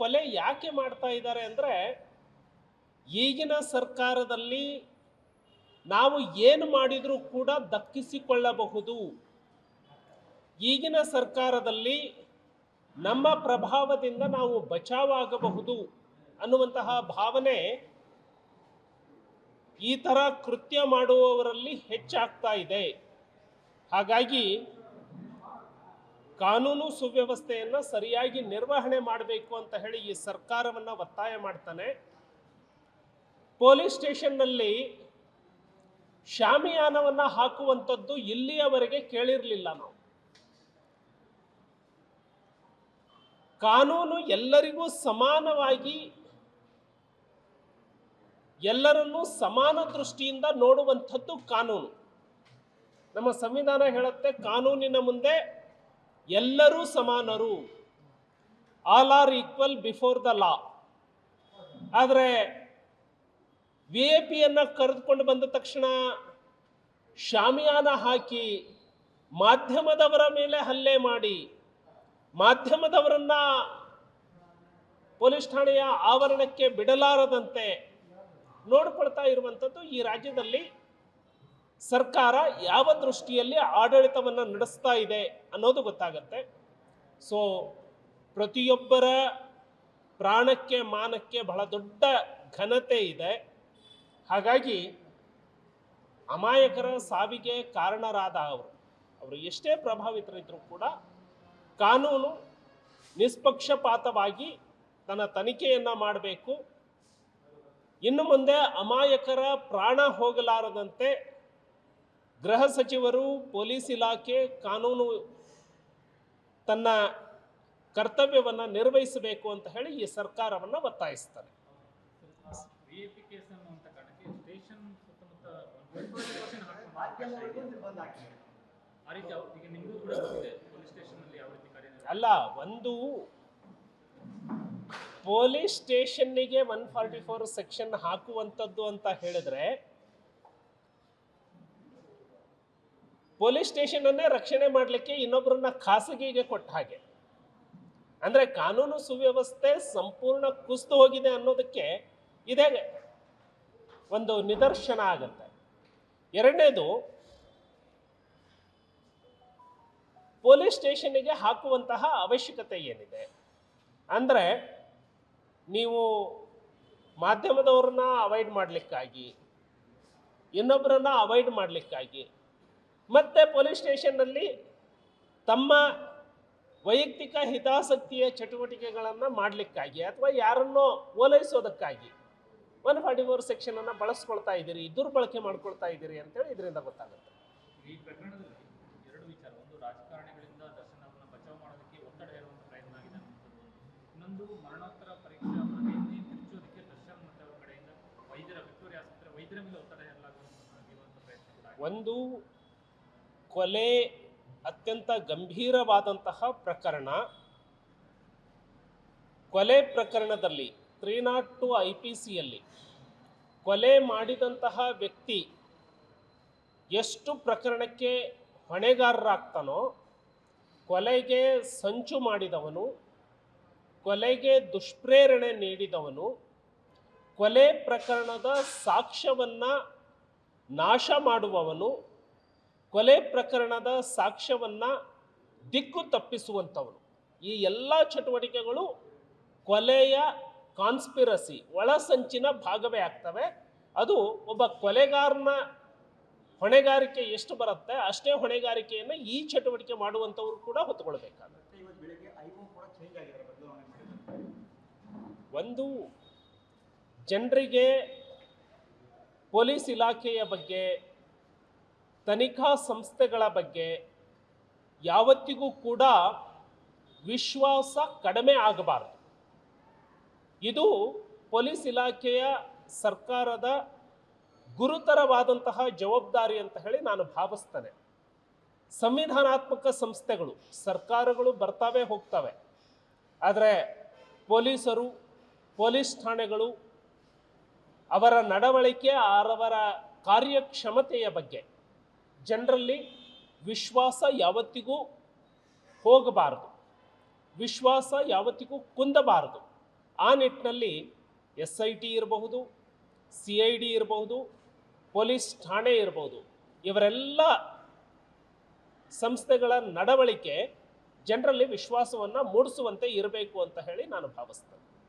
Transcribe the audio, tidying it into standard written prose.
ಕೊಲೆ ಯಾಕೆ ಮಾಡ್ತಾ ಇದ್ದಾರೆ ಅಂದರೆ, ಈಗಿನ ಸರ್ಕಾರದಲ್ಲಿ ನಾವು ಏನು ಮಾಡಿದರೂ ಕೂಡ ದಕ್ಕಿಸಿಕೊಳ್ಳಬಹುದು. ಈಗಿನ ಸರ್ಕಾರದಲ್ಲಿ ನಮ್ಮ ಪ್ರಭಾವದಿಂದ ನಾವು ಬಚಾವಾಗಬಹುದು ಅನ್ನುವಂತಹ ಭಾವನೆ ಈ ಥರ ಕೃತ್ಯ ಮಾಡುವವರಲ್ಲಿ ಹೆಚ್ಚಾಗ್ತಾ ಇದೆ. ಹಾಗಾಗಿ ಕಾನೂನು ಸುವ್ಯವಸ್ಥೆಯನ್ನು ಸರಿಯಾಗಿ ನಿರ್ವಹಣೆ ಮಾಡಬೇಕು ಅಂತ ಹೇಳಿ ಈ ಸರ್ಕಾರವನ್ನು ಒತ್ತಾಯ ಮಾಡ್ತಾನೆ. ಪೊಲೀಸ್ ಸ್ಟೇಷನ್ನಲ್ಲಿ ಶಾಮಿಯಾನವನ್ನು ಹಾಕುವಂಥದ್ದು ಇಲ್ಲಿಯವರೆಗೆ ಕೇಳಿರಲಿಲ್ಲ ನಾವು. ಕಾನೂನು ಎಲ್ಲರಿಗೂ ಸಮಾನವಾಗಿ ಎಲ್ಲರನ್ನೂ ಸಮಾನ ದೃಷ್ಟಿಯಿಂದ ನೋಡುವಂಥದ್ದು ಕಾನೂನು. ನಮ್ಮ ಸಂವಿಧಾನ ಹೇಳುತ್ತೆ, ಕಾನೂನಿನ ಮುಂದೆ ಎಲ್ಲರೂ ಸಮಾನರು, all are equal before the law. ಆದರೆ VIP ಕರೆದುಕೊಂಡು ಬಂದ ತಕ್ಷಣ ಶಾಮಿಯಾನ ಹಾಕಿ ಮಾಧ್ಯಮದವರ ಮೇಲೆ ಹಲ್ಲೆ ಮಾಡಿ ಮಾಧ್ಯಮದವರನ್ನ ಪೊಲೀಸ್ ಠಾಣೆಯ ಆವರಣಕ್ಕೆ ಬಿಡಲಾರದಂತೆ ನೋಡಿಕೊಳ್ತಾ ಇರುವಂಥದ್ದು ಈ ರಾಜ್ಯದಲ್ಲಿ ಸರ್ಕಾರ ಯಾವ ದೃಷ್ಟಿಯಲ್ಲಿ ಆಡಳಿತವನ್ನು ನಡೆಸ್ತಾ ಇದೆ ಅನ್ನೋದು ಗೊತ್ತಾಗತ್ತೆ. ಸೊ ಪ್ರತಿಯೊಬ್ಬರ ಪ್ರಾಣಕ್ಕೆ ಮಾನಕ್ಕೆ ಬಹಳ ದೊಡ್ಡ ಘನತೆ ಇದೆ. ಹಾಗಾಗಿ ಅಮಾಯಕರ ಸಾವಿಗೆ ಕಾರಣರಾದ ಅವರು ಎಷ್ಟೇ ಪ್ರಭಾವಿತರಿದ್ದರೂ ಕೂಡ ಕಾನೂನು ನಿಷ್ಪಕ್ಷಪಾತವಾಗಿ ತನ್ನ ತನಿಖೆಯನ್ನು ಮಾಡಬೇಕು. ಇನ್ನು ಮುಂದೆ ಅಮಾಯಕರ ಪ್ರಾಣ ಹೋಗಲಾರದಂತೆ ಗೃಹ ಸಚಿವರು, ಪೊಲೀಸ್ ಇಲಾಖೆ, ಕಾನೂನು ತನ್ನ ಕರ್ತವ್ಯವನ್ನು ನಿರ್ವಹಿಸಬೇಕು ಅಂತ ಹೇಳಿ ಈ ಸರ್ಕಾರವನ್ನು ಒತ್ತಾಯಿಸ್ತಾರೆ. ಅಲ್ಲ, ಒಂದು ಪೊಲೀಸ್ ಸ್ಟೇಷನ್ನಿಗೆ 144 ಸೆಕ್ಷನ್ ಹಾಕುವಂಥದ್ದು ಅಂತ ಹೇಳಿದ್ರೆ ಪೊಲೀಸ್ ಸ್ಟೇಷನನ್ನೇ ರಕ್ಷಣೆ ಮಾಡಲಿಕ್ಕೆ ಇನ್ನೊಬ್ಬರನ್ನ ಖಾಸಗಿಗೆ ಕೊಟ್ಟ ಹಾಗೆ. ಅಂದರೆ ಕಾನೂನು ಸುವ್ಯವಸ್ಥೆ ಸಂಪೂರ್ಣ ಕುಸಿದು ಹೋಗಿದೆ ಅನ್ನೋದಕ್ಕೆ ಇದೇ ಒಂದು ನಿದರ್ಶನ ಆಗುತ್ತೆ. ಎರಡನೇದು, ಪೊಲೀಸ್ ಸ್ಟೇಷನ್ನಿಗೆ ಹಾಕುವಂತಹ ಅವಶ್ಯಕತೆ ಏನಿದೆ ಅಂದರೆ, ನೀವು ಮಾಧ್ಯಮದವ್ರನ್ನ ಅವಾಯ್ಡ್ ಮಾಡಲಿಕ್ಕಾಗಿ, ಇನ್ನೊಬ್ಬರನ್ನ ಅವಾಯ್ಡ್ ಮಾಡಲಿಕ್ಕಾಗಿ, ಮತ್ತು ಪೊಲೀಸ್ ಸ್ಟೇಷನ್ನಲ್ಲಿ ತಮ್ಮ ವೈಯಕ್ತಿಕ ಹಿತಾಸಕ್ತಿಯ ಚಟುವಟಿಕೆಗಳನ್ನು ಮಾಡಲಿಕ್ಕಾಗಿ ಅಥವಾ ಯಾರನ್ನೋ ಓಲೈಸೋದಕ್ಕಾಗಿ 144 ಸೆಕ್ಷನನ್ನು ಬಳಸ್ಕೊಳ್ತಾ ಇದ್ದೀರಿ, ದುರ್ಬಳಕೆ ಮಾಡ್ಕೊಳ್ತಾ ಇದ್ದೀರಿ ಅಂತೇಳಿ ಇದರಿಂದ ಗೊತ್ತಾಗುತ್ತೆ. ಈ ಪ್ರಕರಣದಲ್ಲಿ ಎರಡು ವಿಚಾರ. ಒಂದು, ರಾಜಕಾರಣಿಗಳಿಂದ ದರ್ಶನ್ ಅವರನ್ನು ಬಚಾವ್ ಮಾಡೋದಕ್ಕೆ ಒತ್ತಡ ಹೇರುವಂಥ ಪ್ರಯತ್ನ ಆಗಿದೆ. ಇನ್ನೊಂದು, ಮರಣೋತ್ತರ ಪರೀಕ್ಷಾ ವರದಿಯನ್ನೇ ತಿರುಚೋದಕ್ಕೆ ದರ್ಶನ್ ಮತ್ತು ಅವರ ಕಡೆಯಿಂದ ವಿಕ್ಟೋರಿಯಾ ಆಸ್ಪತ್ರೆ ವೈದ್ಯರ ಮೇಲೆ ಒತ್ತಡ ಹೇರಲಾಗುವಂಥ ಪ್ರಯತ್ನ ಕೂಡ. ಒಂದು, ಕೊಲೆ ಅತ್ಯಂತ ಗಂಭೀರವಾದಂತಹ ಪ್ರಕರಣ. ಕೊಲೆ ಪ್ರಕರಣದಲ್ಲಿ 302 IPCಯಲ್ಲಿ ಕೊಲೆ ಮಾಡಿದಂತಹ ವ್ಯಕ್ತಿ ಎಷ್ಟು ಪ್ರಕರಣಕ್ಕೆ ಹೊಣೆಗಾರರಾಗ್ತಾನೋ, ಕೊಲೆಗೆ ಸಂಚು ಮಾಡಿದವನು, ಕೊಲೆಗೆ ದುಷ್ಪ್ರೇರಣೆ ನೀಡಿದವನು, ಕೊಲೆ ಪ್ರಕರಣದ ಸಾಕ್ಷ್ಯವನ್ನು ನಾಶ ಮಾಡುವವನು, ಕೊಲೆ ಪ್ರಕರಣದ ಸಾಕ್ಷ್ಯವನ್ನು ದಿಕ್ಕು ತಪ್ಪಿಸುವಂಥವನು, ಈ ಎಲ್ಲ ಚಟುವಟಿಕೆಗಳು ಕೊಲೆಯ ಕಾನ್ಸ್ಪಿರಸಿ, ಒಳಸಂಚಿನ ಭಾಗವೇ ಆಗ್ತವೆ. ಅದು ಒಬ್ಬ ಕೊಲೆಗಾರನ ಹೊಣೆಗಾರಿಕೆ ಎಷ್ಟು ಬರುತ್ತೆ ಅಷ್ಟೇ ಹೊಣೆಗಾರಿಕೆಯನ್ನು ಈ ಚಟುವಟಿಕೆ ಮಾಡುವಂಥವ್ರು ಕೂಡ ಹೊತ್ತುಕೊಳ್ಬೇಕಾಗುತ್ತೆ. ಒಂದು, ಜನರಿಗೆ ಪೊಲೀಸ್ ಇಲಾಖೆಯ ಬಗ್ಗೆ, ತನಿಖಾ ಸಂಸ್ಥೆಗಳ ಬಗ್ಗೆ ಯಾವತ್ತಿಗೂ ಕೂಡ ವಿಶ್ವಾಸ ಕಡಿಮೆ ಆಗಬಾರದು. ಇದು ಪೊಲೀಸ್ ಇಲಾಖೆಯ ಸರ್ಕಾರದ ಗುರುತರವಾದಂತಹ ಜವಾಬ್ದಾರಿ ಅಂತ ಹೇಳಿ ನಾನು ಭಾವಿಸ್ತೇನೆ. ಸಂವಿಧಾನಾತ್ಮಕ ಸಂಸ್ಥೆಗಳು, ಸರ್ಕಾರಗಳು ಬರ್ತಾವೆ ಹೋಗ್ತವೆ, ಆದರೆ ಪೊಲೀಸರು, ಪೊಲೀಸ್ ಠಾಣೆಗಳು, ಅವರ ನಡವಳಿಕೆ, ಅವರ ಕಾರ್ಯಕ್ಷಮತೆಯ ಬಗ್ಗೆ ಜನರಲ್ಲಿ ವಿಶ್ವಾಸ ಯಾವತ್ತಿಗೂ ಹೋಗಬಾರದು, ವಿಶ್ವಾಸ ಯಾವತ್ತಿಗೂ ಕುಂದಬಾರದು. ಆ ನಿಟ್ಟಿನಲ್ಲಿ SIT ಇರಬಹುದು, CID ಇರಬಹುದು, ಪೊಲೀಸ್ ಠಾಣೆ ಇರಬಹುದು, ಇವರೆಲ್ಲ ಸಂಸ್ಥೆಗಳ ನಡವಳಿಕೆ ಜನರಲ್ಲಿ ವಿಶ್ವಾಸವನ್ನು ಮೂಡಿಸುವಂತೆ ಇರಬೇಕು ಅಂತ ಹೇಳಿ ನಾನು ಭಾವಿಸ್ತೇನೆ.